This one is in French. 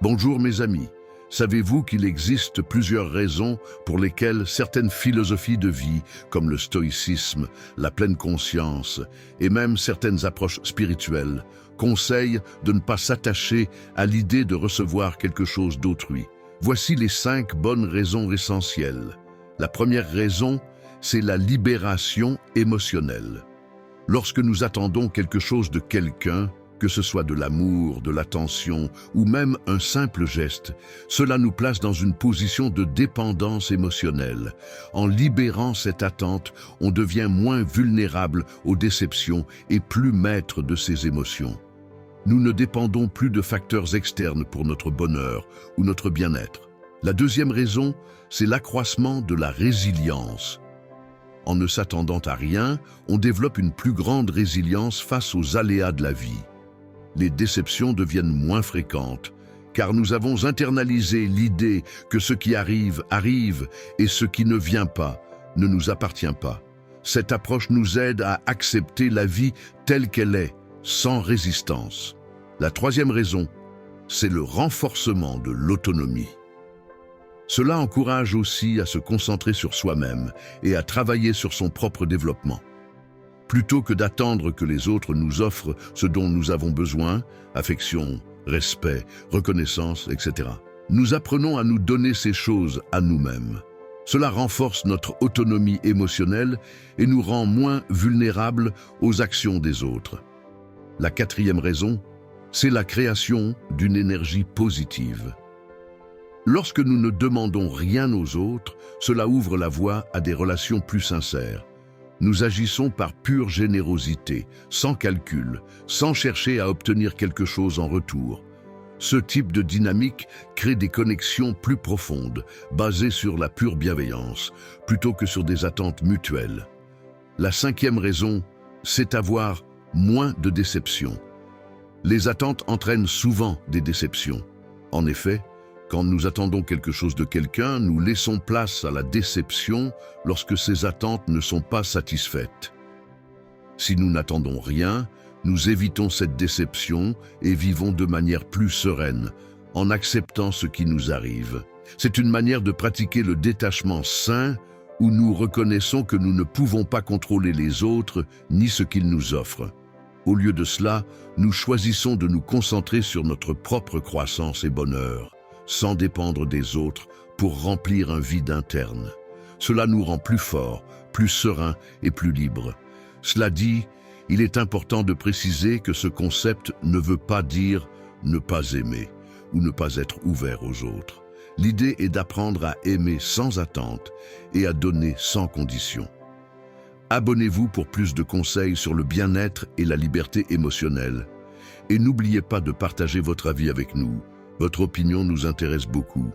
Bonjour mes amis, savez-vous qu'il existe plusieurs raisons pour lesquelles certaines philosophies de vie, comme le stoïcisme, la pleine conscience et même certaines approches spirituelles, conseillent de ne pas s'attacher à l'idée de recevoir quelque chose d'autrui? Voici les 5 bonnes raisons essentielles. La première raison, c'est la libération émotionnelle. Lorsque nous attendons quelque chose de quelqu'un, que ce soit de l'amour, de l'attention ou même un simple geste, cela nous place dans une position de dépendance émotionnelle. En libérant cette attente, on devient moins vulnérable aux déceptions et plus maître de ses émotions. Nous ne dépendons plus de facteurs externes pour notre bonheur ou notre bien-être. La deuxième raison, c'est l'accroissement de la résilience. En ne s'attendant à rien, on développe une plus grande résilience face aux aléas de la vie. Les déceptions deviennent moins fréquentes, car nous avons internalisé l'idée que ce qui arrive, arrive, et ce qui ne vient pas, ne nous appartient pas. Cette approche nous aide à accepter la vie telle qu'elle est, sans résistance. La troisième raison, c'est le renforcement de l'autonomie. Cela encourage aussi à se concentrer sur soi-même et à travailler sur son propre développement. Plutôt que d'attendre que les autres nous offrent ce dont nous avons besoin, affection, respect, reconnaissance, etc., nous apprenons à nous donner ces choses à nous-mêmes. Cela renforce notre autonomie émotionnelle et nous rend moins vulnérables aux actions des autres. La quatrième raison, c'est la création d'une énergie positive. Lorsque nous ne demandons rien aux autres, cela ouvre la voie à des relations plus sincères. Nous agissons par pure générosité, sans calcul, sans chercher à obtenir quelque chose en retour. Ce type de dynamique crée des connexions plus profondes, basées sur la pure bienveillance, plutôt que sur des attentes mutuelles. La cinquième raison, c'est avoir moins de déceptions. Les attentes entraînent souvent des déceptions. En effet, quand nous attendons quelque chose de quelqu'un, nous laissons place à la déception lorsque ces attentes ne sont pas satisfaites. Si nous n'attendons rien, nous évitons cette déception et vivons de manière plus sereine, en acceptant ce qui nous arrive. C'est une manière de pratiquer le détachement sain où nous reconnaissons que nous ne pouvons pas contrôler les autres ni ce qu'ils nous offrent. Au lieu de cela, nous choisissons de nous concentrer sur notre propre croissance et bonheur, sans dépendre des autres pour remplir un vide interne. Cela nous rend plus forts, plus sereins et plus libres. Cela dit, il est important de préciser que ce concept ne veut pas dire ne pas aimer ou ne pas être ouvert aux autres. L'idée est d'apprendre à aimer sans attente et à donner sans condition. Abonnez-vous pour plus de conseils sur le bien-être et la liberté émotionnelle. Et n'oubliez pas de partager votre avis avec nous. Votre opinion nous intéresse beaucoup.